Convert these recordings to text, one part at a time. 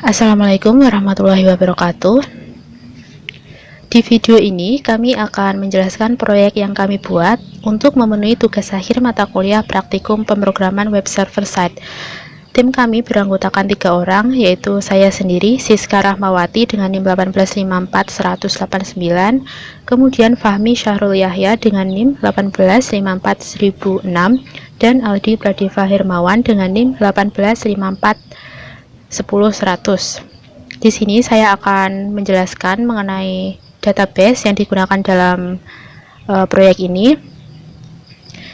Assalamualaikum warahmatullahi wabarakatuh. Di video ini kami akan menjelaskan proyek yang kami buat untuk memenuhi tugas akhir mata kuliah praktikum pemrograman web server site. Tim kami beranggotakan 3 orang, yaitu saya sendiri, Siska Rahmawati dengan NIM 1854189, kemudian Fahmi Syahrul Yahya dengan NIM 1854006, dan Aldi Pradiva Hermawan dengan NIM 185410100. Di sini saya akan menjelaskan mengenai database yang digunakan dalam proyek ini,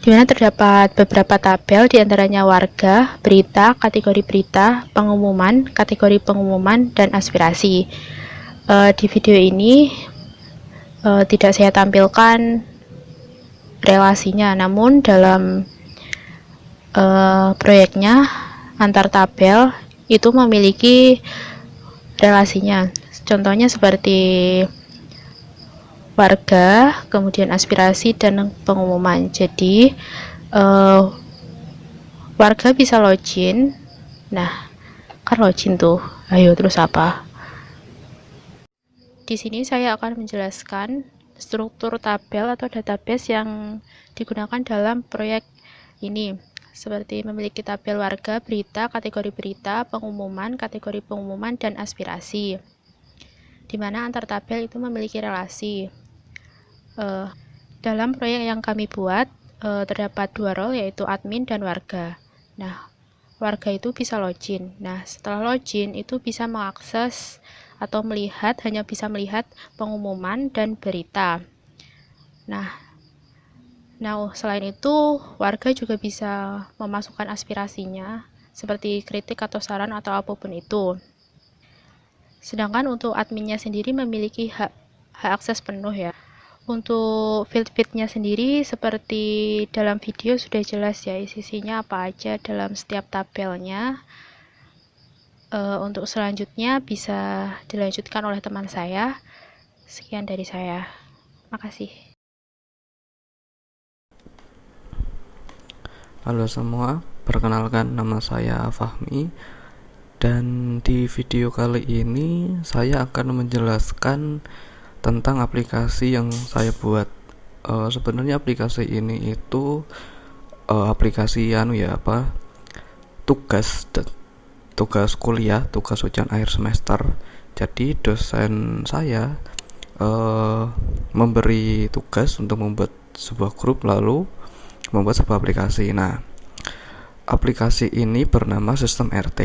di mana terdapat beberapa tabel, diantaranya warga, berita, kategori berita, pengumuman, kategori pengumuman, dan aspirasi. Di video ini tidak saya tampilkan relasinya, namun dalam proyeknya antar tabel itu memiliki relasinya. Contohnya seperti warga, kemudian aspirasi, dan pengumuman. Jadi warga bisa login. Nah, kan login tuh. Ayo terus apa? Di sini saya akan menjelaskan struktur tabel atau database yang digunakan dalam proyek ini, seperti memiliki tabel warga, berita, kategori berita, pengumuman, kategori pengumuman, dan aspirasi, di mana antar tabel itu memiliki relasi. Dalam proyek yang kami buat terdapat 2 role, yaitu admin dan warga. Nah, warga itu bisa login. Nah, setelah login itu bisa mengakses atau melihat, hanya bisa melihat pengumuman dan berita. Nah, selain itu warga juga bisa memasukkan aspirasinya, seperti kritik atau saran atau apapun itu. Sedangkan untuk adminnya sendiri memiliki hak akses penuh ya. Untuk field-fieldnya sendiri seperti dalam video sudah jelas ya, isinya apa aja dalam setiap tabelnya. Untuk selanjutnya bisa dilanjutkan oleh teman saya. Sekian dari saya. Makasih. Halo semua, perkenalkan nama saya Fahmi. Dan di video kali ini saya akan menjelaskan tentang aplikasi yang saya buat. Sebenarnya aplikasi ini itu aplikasi tugas kuliah, tugas ujian akhir semester. Jadi dosen saya memberi tugas untuk membuat sebuah grup lalu membuat sebuah aplikasi. Nah, aplikasi ini bernama Sistem RT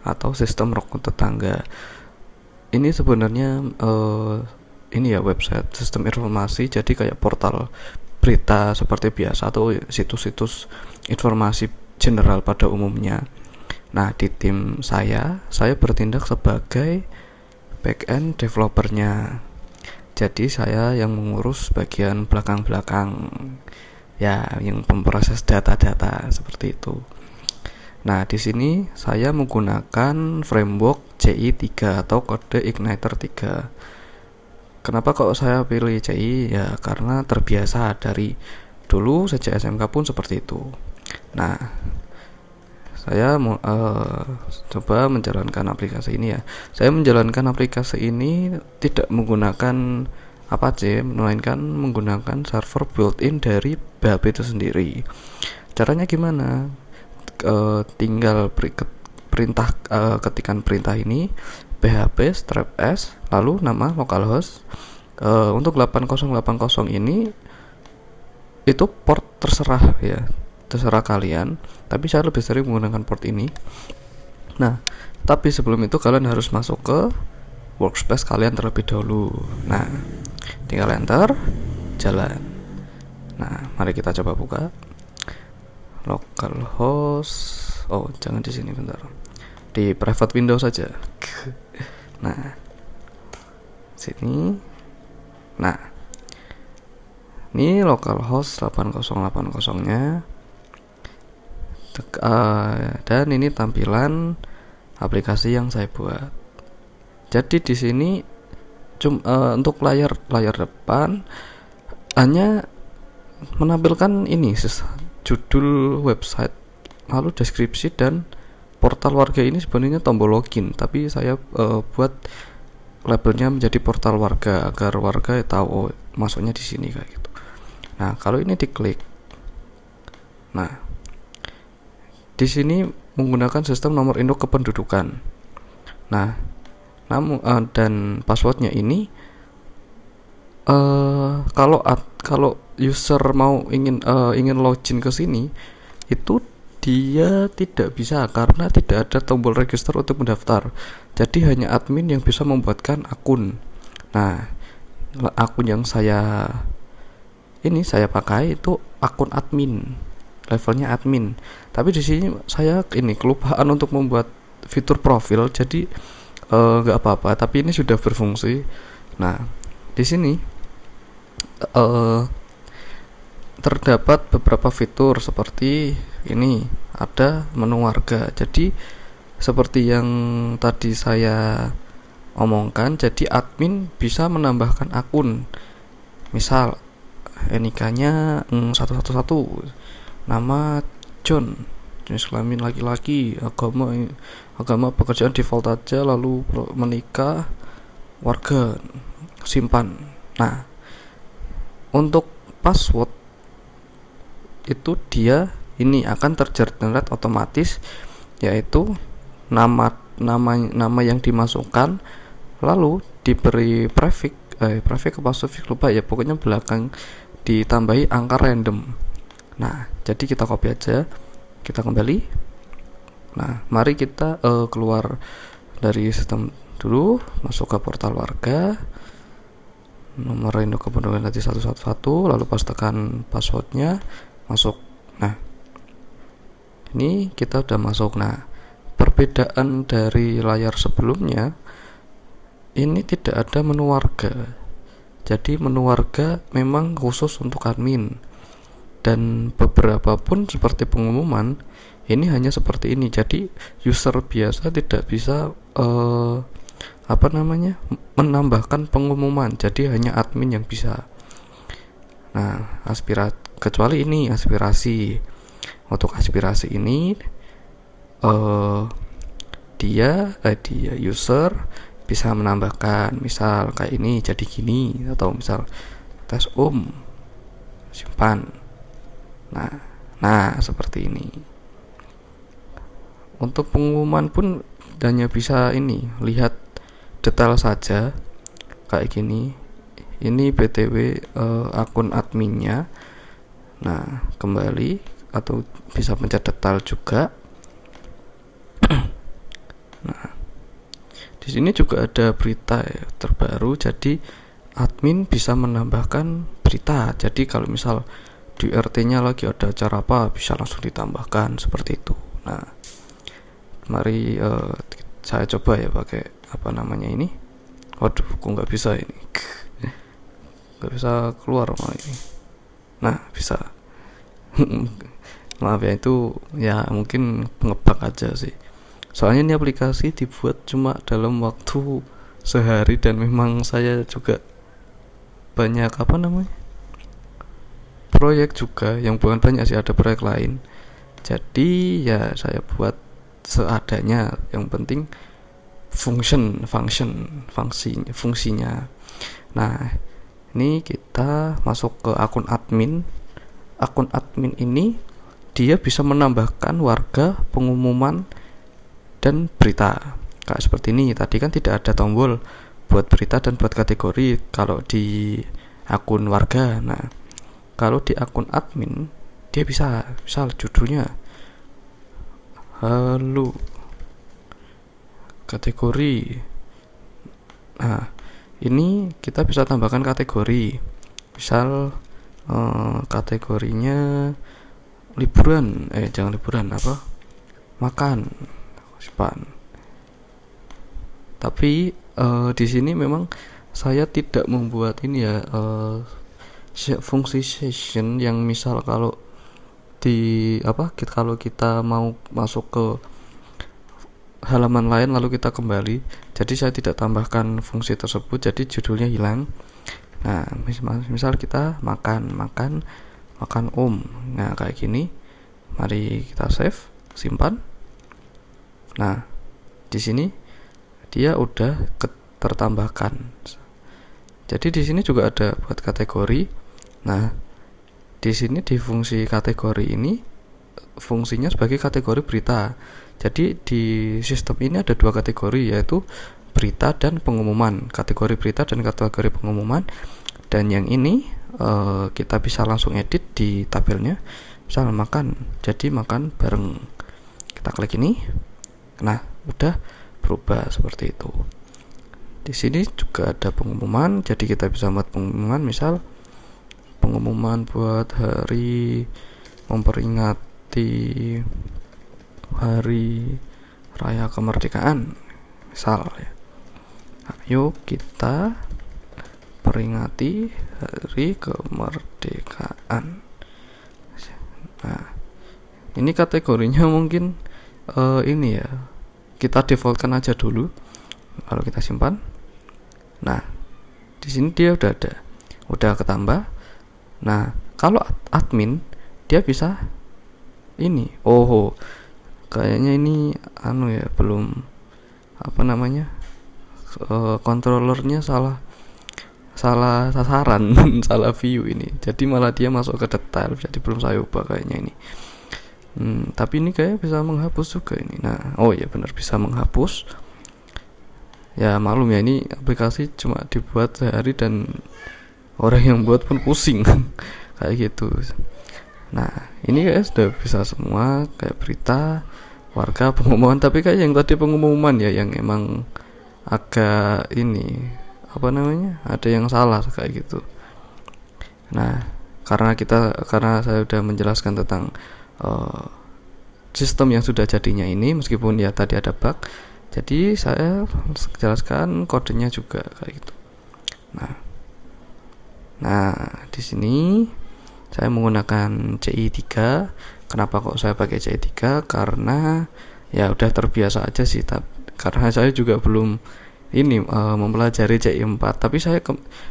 atau Sistem Rukun Tetangga. Ini sebenarnya ini ya website sistem informasi, jadi kayak portal berita seperti biasa atau situs-situs informasi general pada umumnya. Nah, di tim saya bertindak sebagai backend developernya. Jadi saya yang mengurus bagian belakang-belakang ya, yang memproses data-data seperti itu. Nah, di sini saya menggunakan framework CI3 atau kode Igniter 3. Kenapa kok saya pilih CI? Ya karena terbiasa dari dulu sejak SMK pun seperti itu. Nah, saya mau coba menjalankan aplikasi ini ya. Saya menjalankan aplikasi ini tidak menggunakan Apache, melainkan menggunakan server built-in dari PHP itu sendiri. Caranya gimana? Tinggal ketikan perintah ini php strap s lalu nama localhost. Untuk 8080 ini itu port terserah ya, terserah kalian, tapi saya lebih sering menggunakan port ini. Nah, tapi sebelum itu kalian harus masuk ke workspace kalian terlebih dahulu. Nah, tinggal enter, jalan. Nah, mari kita coba buka localhost. Oh, jangan di sini, bentar. Di private window saja. Nah, sini. Nah, ini localhost 8080-nya. Dan ini tampilan aplikasi yang saya buat. Jadi di sini untuk layar depan hanya menampilkan ini judul website, lalu deskripsi dan portal warga ini sebenarnya tombol login, tapi saya buat labelnya menjadi portal warga agar warga tahu oh, masuknya di sini kayak gitu. Nah, kalau ini diklik, nah di sini menggunakan sistem nomor induk kependudukan. Nah, namun dan passwordnya ini kalau user mau ingin login ke sini itu dia tidak bisa karena tidak ada tombol register untuk mendaftar. Jadi hanya admin yang bisa membuatkan akun. Nah, akun yang saya pakai itu akun admin, levelnya admin. Tapi di sini saya kelupaan untuk membuat fitur profil, jadi nggak apa-apa. Tapi ini sudah berfungsi. Nah, di sini terdapat beberapa fitur seperti ini, ada menu warga. Jadi seperti yang tadi saya omongkan, jadi admin bisa menambahkan akun. Misal NIK-nya 111, nama John, jenis kelamin laki-laki, agama pekerjaan default aja, lalu menikah, warga, simpan. Nah, untuk password itu dia ini akan tergenerate otomatis, yaitu nama yang dimasukkan, lalu diberi prefix apa suffix lupa ya, pokoknya belakang ditambahi angka random. Nah, jadi kita copy aja, kita kembali. Nah, mari kita keluar dari sistem dulu, masuk ke portal warga, nomor induk kependudukan tadi 111, lalu pastekan passwordnya, masuk. Nah, ini kita udah masuk. Nah, perbedaan dari layar sebelumnya, ini tidak ada menu warga. Jadi menu warga memang khusus untuk admin, dan beberapa pun seperti pengumuman ini hanya seperti ini. Jadi user biasa tidak bisa menambahkan pengumuman, jadi hanya admin yang bisa. Nah, kecuali ini aspirasi. Untuk aspirasi ini dia user bisa menambahkan, misal kayak ini jadi gini, atau misal tes simpan. Nah seperti ini. Untuk pengumuman pun hanya bisa lihat detail saja kayak gini. Ini BTW akun adminnya. Nah, kembali, atau bisa pencet detail juga. Nah, di sini juga ada berita terbaru, jadi admin bisa menambahkan berita. Jadi kalau misal di RT-nya lagi ada acara apa, bisa langsung ditambahkan seperti itu. Nah, mari saya coba ya pakai ini. Waduh, kok nggak bisa ini. Nggak bisa keluar malah ini. Nah, bisa. Maaf ya, itu ya mungkin ngebug aja sih. Soalnya ini aplikasi dibuat cuma dalam waktu sehari, dan memang saya juga banyak proyek juga, yang bukan banyak sih, ada proyek lain. Jadi ya saya buat seadanya, yang penting fungsinya. Nah, ini kita masuk ke akun admin. Akun admin ini dia bisa menambahkan warga, pengumuman, dan berita. Kayak seperti ini. Tadi kan tidak ada tombol buat berita dan buat kategori kalau di akun warga. Nah, kalau di akun admin dia bisa, misal judulnya halo, kategori. Nah, ini kita bisa tambahkan kategori. Misal kategorinya liburan, makan, simpan. Tapi di sini memang saya tidak membuat ini ya, fungsi session yang misal kalau kalau kita mau masuk ke halaman lain lalu kita kembali, jadi saya tidak tambahkan fungsi tersebut, jadi judulnya hilang. Nah, misal kita makan. Nah, kayak gini. Mari kita save, simpan. Nah, di sini dia udah tertambahkan. Jadi di sini juga ada buat kategori. Nah, di sini di fungsi kategori ini fungsinya sebagai kategori berita. Jadi di sistem ini ada dua kategori, yaitu berita dan pengumuman. Kategori berita dan kategori pengumuman. Dan yang ini kita bisa langsung edit di tabelnya. Misal makan, jadi makan bareng. Kita klik ini. Nah, udah berubah seperti itu. Di sini juga ada pengumuman, jadi kita bisa buat pengumuman, misal pengumuman buat hari memperingati hari raya kemerdekaan, misal ya. Ayo kita peringati hari kemerdekaan. Nah, ini kategorinya mungkin ini ya, kita defaultkan aja dulu. Lalu kita simpan. Nah, di sini dia udah ketambah. Nah, kalau admin dia bisa ini. Oh, kayaknya ini ya, belum controllernya salah sasaran salah view ini, jadi malah dia masuk ke detail, jadi belum saya ubah kayaknya ini. Tapi ini kayak bisa menghapus juga ini. Nah, oh ya benar, bisa menghapus. Ya maklum ya, ini aplikasi cuma dibuat sehari dan orang yang buat pun pusing kayak gitu. Nah, ini kayak sudah bisa semua, kayak berita, warga, pengumuman. Tapi kayak yang tadi pengumuman ya, yang emang agak ini ada yang salah kayak gitu. Nah, karena saya udah menjelaskan tentang sistem yang sudah jadinya ini, meskipun ya tadi ada bug, jadi saya jelaskan kodenya juga kayak gitu. Nah, di sini saya menggunakan CI3. Kenapa kok saya pakai CI3? Karena ya udah terbiasa aja sih. Karena saya juga belum mempelajari CI4. Tapi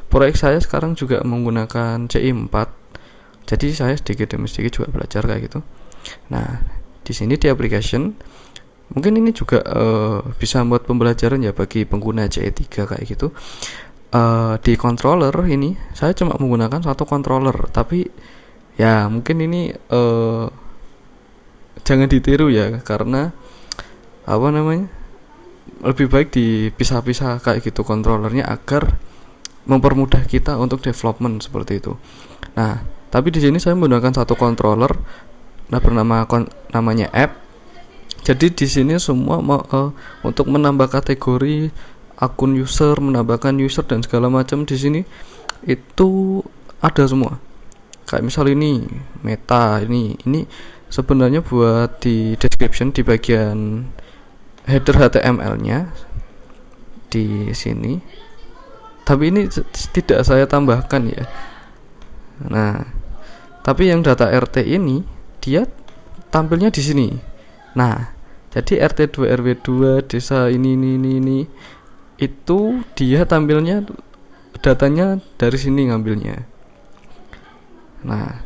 proyek saya sekarang juga menggunakan CI4. Jadi saya sedikit demi sedikit juga belajar kayak gitu. Nah, di sini di application mungkin ini juga bisa buat pembelajaran ya bagi pengguna CI3 kayak gitu. Di controller ini saya cuma menggunakan satu controller, tapi ya mungkin ini jangan ditiru ya, karena lebih baik dipisah-pisah kayak gitu kontrolernya agar mempermudah kita untuk development seperti itu. Nah, tapi di sini saya menggunakan satu controller, namanya app. Jadi di sini semua untuk menambah kategori akun user, menambahkan user dan segala macam di sini itu ada semua. Kayak misal ini meta, ini sebenarnya buat di description di bagian header HTML-nya di sini. Tapi ini tidak saya tambahkan ya. Nah, tapi yang data RT ini dia tampilnya di sini. Nah, jadi RT2 RW2 desa ini itu dia tampilnya datanya dari sini ngambilnya. Nah,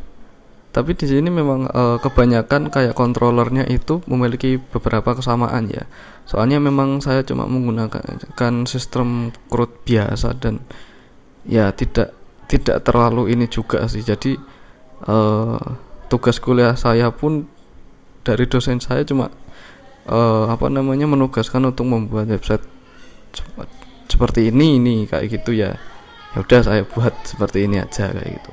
tapi di sini memang kebanyakan kayak kontrolernya itu memiliki beberapa kesamaan ya. Soalnya memang saya cuma menggunakan sistem CRUD biasa dan ya tidak terlalu ini juga sih. Jadi tugas kuliah saya pun dari dosen saya cuma menugaskan untuk membuat website seperti ini kayak gitu ya. Ya udah saya buat seperti ini aja kayak gitu.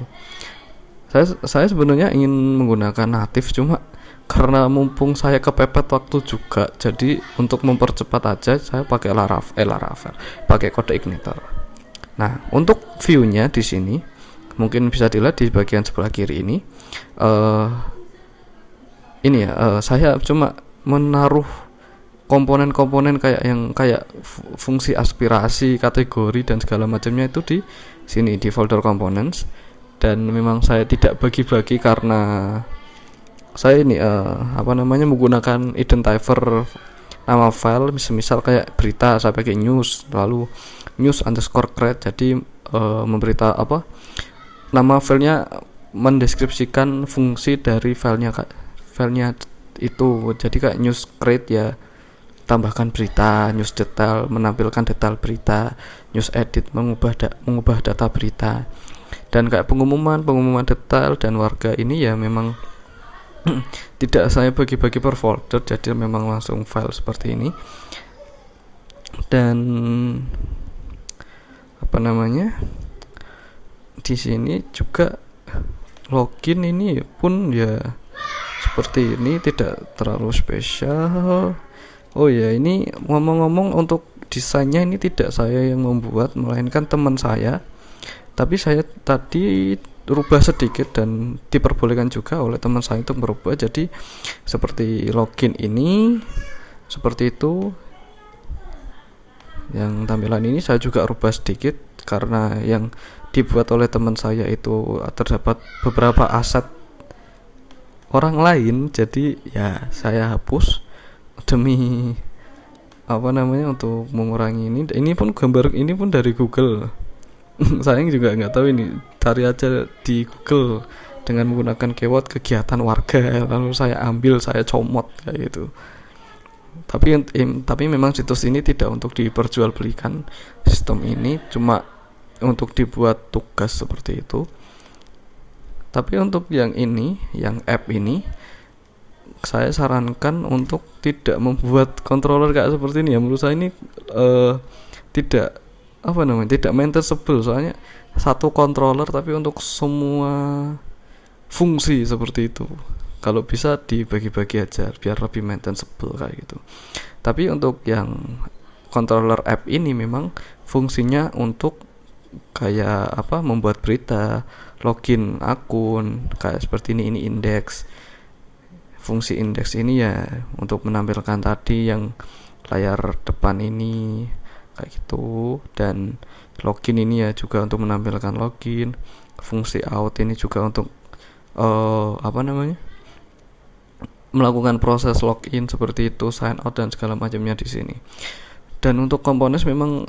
Saya sebenarnya ingin menggunakan native, cuma karena mumpung saya kepepet waktu juga, jadi untuk mempercepat aja saya pakai Laravel, pakai kode igniter. Nah, untuk view-nya di sini mungkin bisa dilihat di bagian sebelah kiri ini. Saya cuma menaruh komponen-komponen kayak fungsi aspirasi, kategori dan segala macamnya itu di sini di folder components. Dan memang saya tidak bagi-bagi karena saya ini menggunakan identifier nama file, misal kayak berita saya pakai news, lalu news_create. Jadi memberita nama filenya mendeskripsikan fungsi dari filenya itu. Jadi kayak news create ya, tambahkan berita, news detail, menampilkan detail berita, news edit, mengubah data berita. Dan kayak pengumuman detail dan warga ini ya memang tidak saya bagi-bagi per folder, jadi memang langsung file seperti ini. Dan apa namanya, di sini juga login ini pun ya seperti ini, tidak terlalu spesial. Oh ya, ini ngomong-ngomong, untuk desainnya ini tidak saya yang membuat, melainkan teman saya. Tapi saya tadi rubah sedikit dan diperbolehkan juga oleh teman saya untuk merubah. Jadi seperti login ini seperti itu. Yang tampilan ini saya juga rubah sedikit karena yang dibuat oleh teman saya itu terdapat beberapa aset orang lain, jadi ya saya hapus demi apa namanya, untuk mengurangi ini. Ini pun gambar ini pun dari Google. Saya juga nggak tahu ini, cari aja di Google dengan menggunakan keyword kegiatan warga, lalu saya ambil, saya comot kayak gitu. Tapi memang situs ini tidak untuk diperjualbelikan. Sistem ini cuma untuk dibuat tugas seperti itu. Tapi untuk yang ini, yang app ini, saya sarankan untuk tidak membuat controller kayak seperti ini ya. Menurut saya ini tidak tidak maintainable, soalnya satu controller tapi untuk semua fungsi seperti itu. Kalau bisa dibagi-bagi aja biar lebih maintainable kayak gitu. Tapi untuk yang controller app ini memang fungsinya untuk kayak membuat berita, login akun kayak seperti ini indeks. Fungsi indeks ini ya untuk menampilkan tadi yang layar depan ini kayak gitu, dan login ini ya juga untuk menampilkan login. Fungsi out ini juga untuk melakukan proses login seperti itu, sign out dan segala macamnya di sini. Dan untuk komponen memang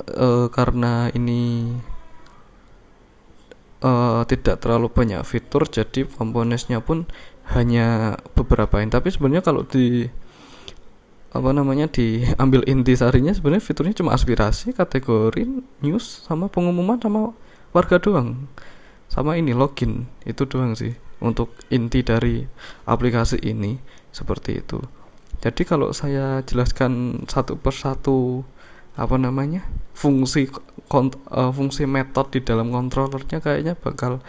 karena ini tidak terlalu banyak fitur, jadi komponennya pun hanya beberapa ini. Tapi sebenarnya kalau diambil intisarinya, sebenarnya fiturnya cuma aspirasi, kategori, news, sama pengumuman, sama warga doang, sama ini login, itu doang sih untuk inti dari aplikasi ini seperti itu. Jadi kalau saya jelaskan satu persatu fungsi metode di dalam controllernya, kayaknya bakal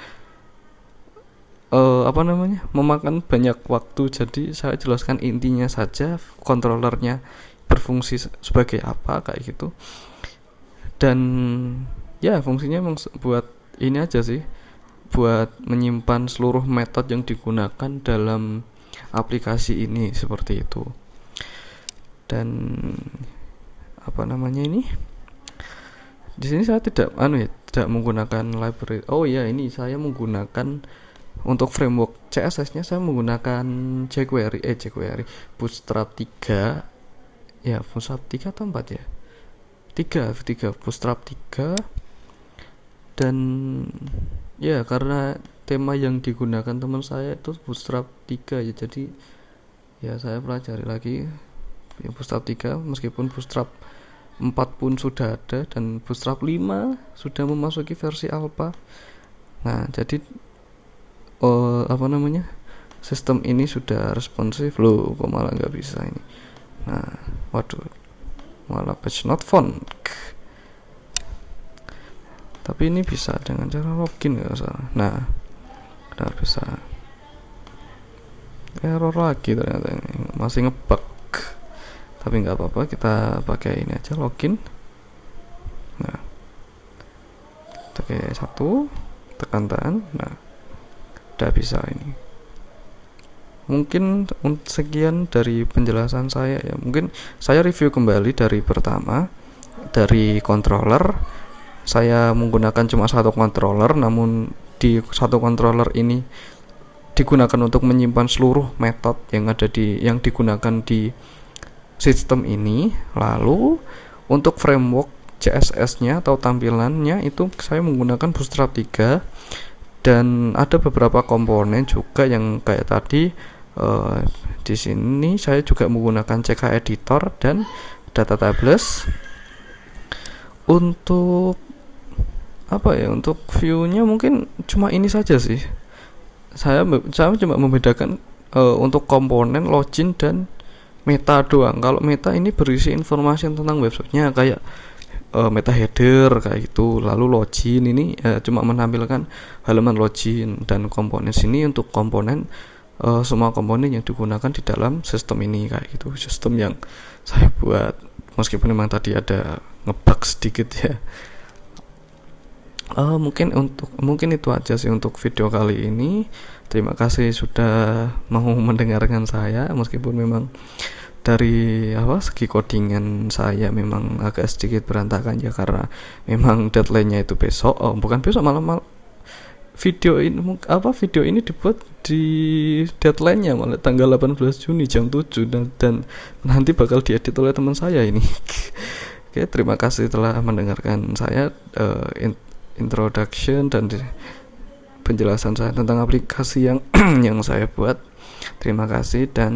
memakan banyak waktu. Jadi saya jelaskan intinya saja, controllernya berfungsi sebagai apa kayak gitu. Dan ya fungsinya emang buat ini aja sih, buat menyimpan seluruh metode yang digunakan dalam aplikasi ini seperti itu. Dan ini di sini saya tidak menggunakan library. Oh ya, ini saya menggunakan untuk framework CSS-nya, saya menggunakan jQuery Bootstrap 3 ya, Bootstrap 3 atau 4 ya, 3 Bootstrap 3. Dan ya karena tema yang digunakan teman saya itu Bootstrap 3 ya, jadi ya saya pelajari lagi ya Bootstrap 3, meskipun Bootstrap 4 pun sudah ada dan Bootstrap 5 sudah memasuki versi alpha. Nah, jadi sistem ini sudah responsif. Loh, kok malah nggak bisa ini. Nah, waduh, malah page not found. Tapi ini bisa dengan cara login, nggak salah. Nah, udah bisa. Error lagi ternyata ini, masih ngebug. Tapi nggak apa-apa, kita pakai ini aja, login. Nah, pakai 1, tekan tahan. Nah, udah bisa ini. Mungkin sekian dari penjelasan saya ya. Mungkin saya review kembali dari pertama, dari controller. Saya menggunakan cuma satu controller, namun di satu controller ini digunakan untuk menyimpan seluruh metode yang digunakan di sistem ini. Lalu untuk framework CSS-nya atau tampilannya itu saya menggunakan Bootstrap 3, dan ada beberapa komponen juga yang kayak tadi. Di sini saya juga menggunakan CK editor, dan data tables. Untuk apa ya, untuk view-nya mungkin cuma ini saja sih. Saya cuma membedakan untuk komponen login dan meta doang. Kalau meta ini berisi informasi tentang websitenya, kayak meta header kayak gitu. Lalu login ini cuma menampilkan halaman login, dan komponen sini untuk komponen semua komponen yang digunakan di dalam sistem ini kayak gitu. Sistem yang saya buat, meskipun memang tadi ada ngebug sedikit ya. Mungkin itu aja sih untuk video kali ini. Terima kasih sudah mau mendengarkan saya, meskipun memang dari segi codingan saya memang agak sedikit berantakan ya, karena memang deadline-nya itu besok. Bukan besok, malam video ini dibuat di deadline-nya malah tanggal 18 Juni jam 7, dan nanti bakal diedit oleh teman saya ini. Oke, terima kasih telah mendengarkan saya introduction dan penjelasan saya tentang aplikasi yang yang saya buat. Terima kasih dan